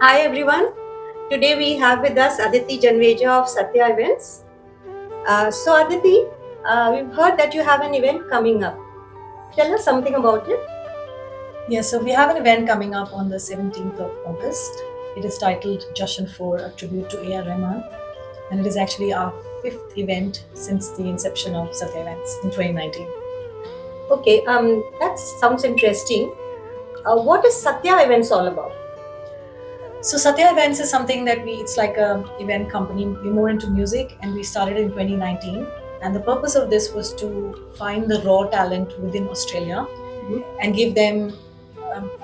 Hi everyone. Today we have with us Aditi Janveja of Satya Events. So Aditi, we've heard that you have an event coming up. Tell us something about it. Yes, so we have an event coming up on the 17th of August. It is titled Jashn for a tribute to A.R. Rahman, and it is actually our fifth event since the inception of Satya Events in 2019. Okay, that sounds interesting. What is Satya Events all about? So Satya Events is something that it's like a event company. We're more into music, and we started in 2019. And the purpose of this was to find the raw talent within Australia and give them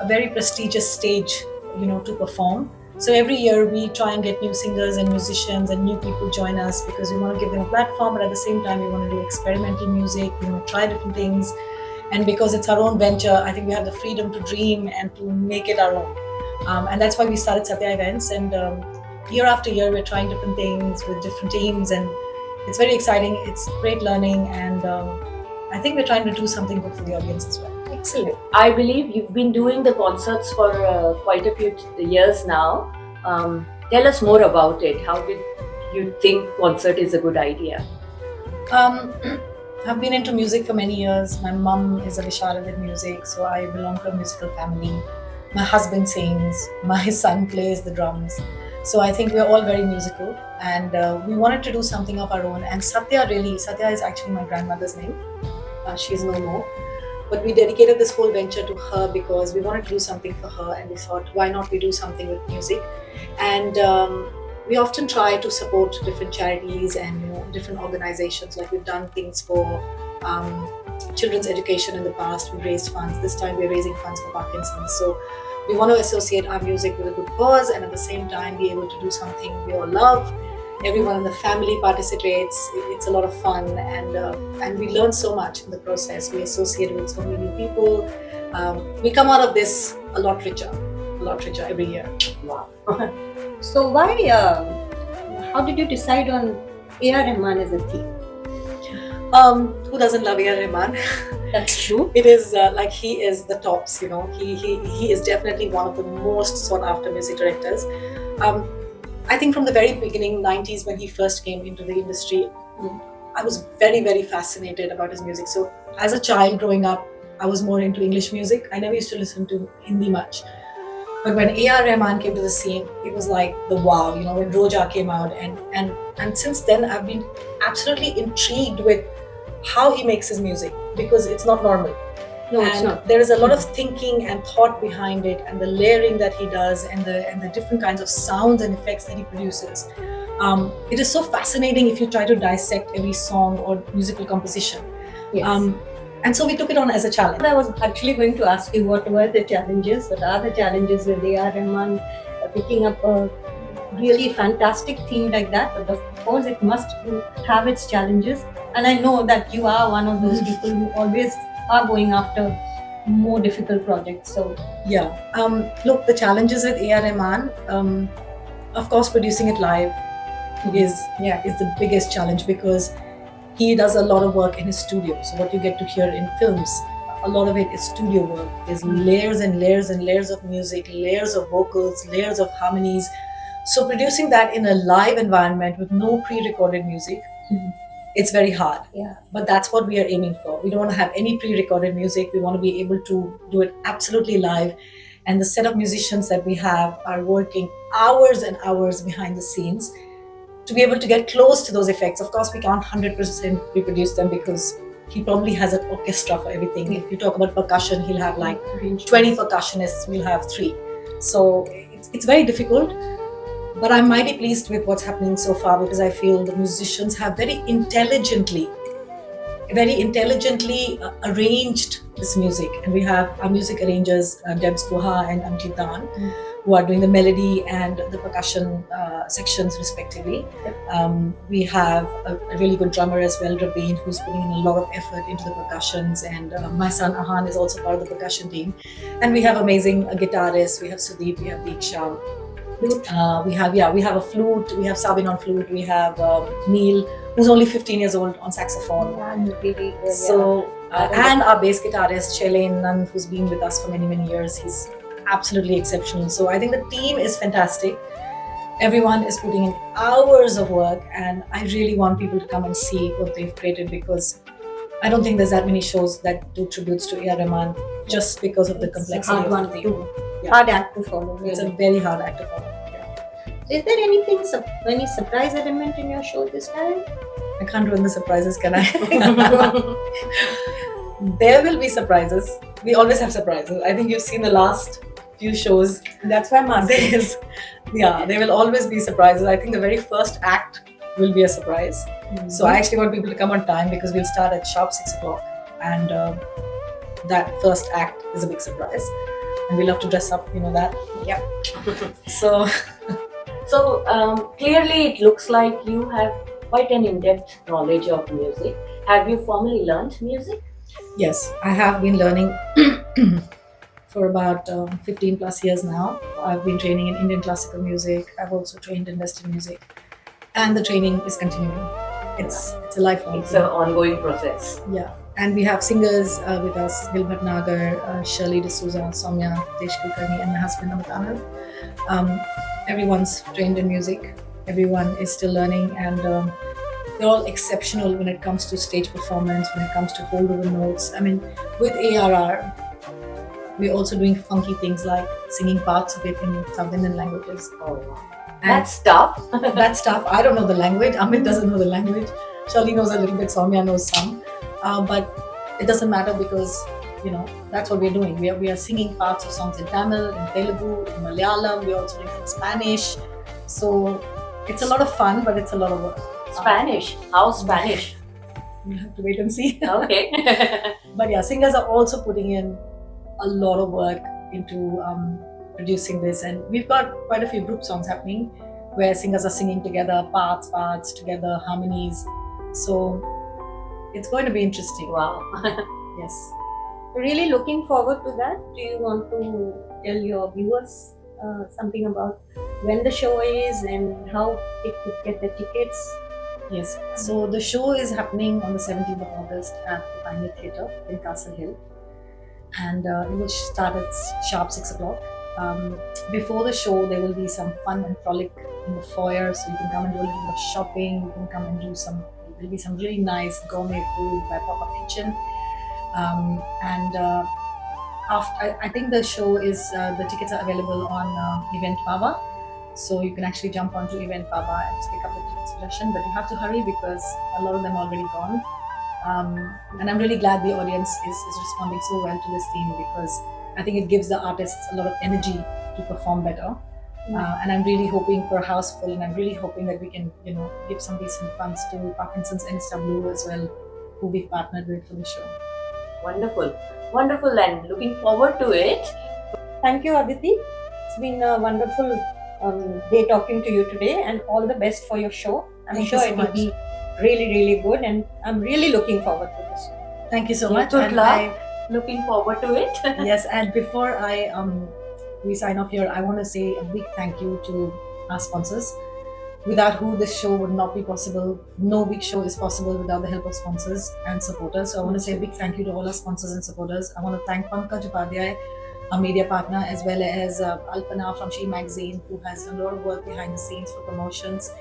a very prestigious stage, to perform. So every year we try and get new singers and musicians and new people join us because we want to give them a platform, but at the same time we want to do experimental music, try different things. And because it's our own venture, I think we have the freedom to dream and to make it our own. And that's why we started Satya Events. And year after year, we're trying different things with different teams, and it's very exciting. It's great learning, and I think we're trying to do something good for the audience as well. Excellent. I believe you've been doing the concerts for quite a few years now. Tell us more about it. How did you think concert is a good idea? Um, I've been into music for many years. My mum is a Vishara with music, so I belong to a musical family. My husband sings, my son plays the drums. So I think we're all very musical, and we wanted to do something of our own. And Satya is actually my grandmother's name. She is no more. But we dedicated this whole venture to her because we wanted to do something for her, and we thought, why not we do something with music? And we often try to support different charities and different organizations. Like we've done things for children's education in the past. We've raised funds. This time we're raising funds for Parkinson's. So we want to associate our music with a good cause, and at the same time be able to do something we all love. Everyone in the family participates. It's a lot of fun, and we learn so much in the process. We associate with so many new people. We come out of this a lot richer every year. Wow. So why? How did you decide on A.R. Rahman as a theme? Who doesn't love A.R. Rahman? That's true. It is like he is the tops. He is definitely one of the most sought after music directors. I think from the very beginning, 90s, when he first came into the industry, I was very, very fascinated about his music. So as a child growing up, I was more into English music. I never used to listen to Hindi much. But when A.R. Rahman came to the scene, it was like the wow, when Roja came out. And since then, I've been absolutely intrigued with how he makes his music, because it's not normal. No, it's And not. there is a lot of thinking and thought behind it, and the layering that he does, and the different kinds of sounds and effects that he produces. It is so fascinating if you try to dissect every song or musical composition. Yes. And so we took it on as a challenge. I was actually going to ask you what were the challenges, what are the challenges with A.R. Rahman picking up a really fantastic theme like that. But of course, it must have its challenges. And I know that you are one of those people who always are going after more difficult projects. So Yeah. Look, the challenges with A.R. Rahman, of course, producing it live is the biggest challenge, because he does a lot of work in his studio. So what you get to hear in films, a lot of it is studio work. There's layers and layers and layers of music, layers of vocals, layers of harmonies. So producing that in a live environment with no pre-recorded music, it's very hard. yeah, But that's what we are aiming for. We don't want to have any pre-recorded music. We want to be able to do it absolutely live. And the set of musicians that we have are working hours and hours behind the scenes to be able to get close to those effects. Of course, we can't 100% reproduce them, because he probably has an orchestra for everything. If you talk about percussion, he'll have like 20 percussionists, we'll have 3. So it's very difficult. But I'm mighty pleased with what's happening so far, because I feel the musicians have very intelligently arranged this music. And we have our music arrangers, Debs Guha and Amjit Dan, who are doing the melody and the percussion sections respectively. We have a really good drummer as well, Raveen, who's putting in a lot of effort into the percussions. And my son Ahan is also part of the percussion team. And we have amazing guitarists. We have Sudeep, we have Diksha. We have a flute. We have Sabin on flute. We have Neil, who's only 15 years old, on saxophone. So and our bass guitarist Shailen Nand, who's been with us for many years. He's absolutely exceptional. So I think the team is fantastic. Everyone is putting in hours of work, and I really want people to come and see what they've created, because I don't think there's that many shows that do tributes to A.R. Rahman, just because of the It's a complexity hard of one the theme. to Yeah. hard act to follow. It's a Really. very hard act to follow. Is there anything any surprise element in your show this time? I can't ruin the surprises, can I? There will be surprises. We always have surprises. I think you've seen the last few shows. That's why I'm asking. There will always be surprises. I think the very first act will be a surprise. So I actually want people to come on time, because we'll start at sharp 6 o'clock, and that first act is a big surprise. And we love to dress up, you know that. Yeah. So So clearly, it looks like you have quite an in-depth knowledge of music. Have you formally learned music? yes, I have been learning for about 15 plus years now. I've been training in Indian classical music. I've also trained in Western music, and the training is continuing. It's a lifelong It's thing. an ongoing process. Yeah, and we have singers with us: Gilbert Nagar, Shirley D'Souza, Soumya, Desh Kulkarni, and my husband Amit Anand. Everyone's trained in music. Everyone is still learning, and they're all exceptional when it comes to stage performance, when it comes to hold over notes. I mean, with ARR, we're also doing funky things like singing parts of it in South Indian languages. Oh, wow. And That's tough. that stuff, I don't know the language. Amit doesn't know the language. Shirley knows a little bit. Soumya knows some. But it doesn't matter, because, you know, that's what we're doing. We are singing parts of songs in Tamil, in Telugu, in Malayalam. We're also doing it in Spanish. So it's a lot of fun, but it's a lot of work. Spanish. How Spanish? We'll have to wait and see. Okay. But yeah, singers are also putting in a lot of work into producing this, and we've got quite a few group songs happening where singers are singing together, parts together, harmonies. So it's going to be interesting. Wow. Yes. Really looking forward to that. Do you want to tell your viewers something about when the show is and how they could get the tickets? Yes. So the show is happening on the 17th of August at the Pioneer Theatre in Castle Hill, and it will start at sharp 6 o'clock. Before the show, there will be some fun and frolic in the foyer, so you can come and do a little bit of shopping. You can come and do there'll be some really nice gourmet food by Pop-Up Kitchen. I think the show is, the tickets are available on Event Baba. So you can actually jump onto Event Baba and just pick up the tickets for Jashn, but you have to hurry because a lot of them are already gone. And I'm really glad the audience is responding so well to this theme, because I think it gives the artists a lot of energy to perform better. And I'm really hoping for a house full, and I'm really hoping that we can, give some decent funds to Parkinson's NSW as well, who we've partnered with for the show. Wonderful. Wonderful, and looking forward to it. Thank you, Aditi. It's been a wonderful day talking to you today, and all the best for your show. I'm Thank sure you so it will much. be really, really good, and I'm really looking forward to this. Thank you so much. Good And luck. Looking forward to it. Yes, and before we sign off here, I want to say a big thank you to our sponsors, without who this show would not be possible. No big show is possible without the help of sponsors and supporters. So I want to say a big thank you to all our sponsors and supporters. I want to thank Pankaj Upadhyay, our media partner, as well as Alpana from She Magazine, who has done a lot of work behind the scenes for promotions.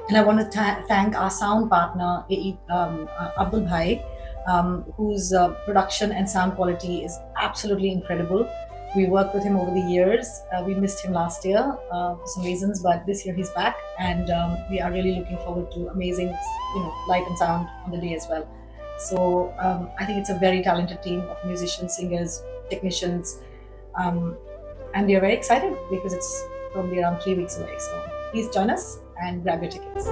And I want to thank our sound partner, Abdul Bhai, whose production and sound quality is absolutely incredible. We worked with him over the years. We missed him last year for some reasons, but this year he's back, and we are really looking forward to amazing, light and sound on the day as well. So I think it's a very talented team of musicians, singers, technicians, and we are very excited because it's probably around 3 weeks away. So please join us and grab your tickets.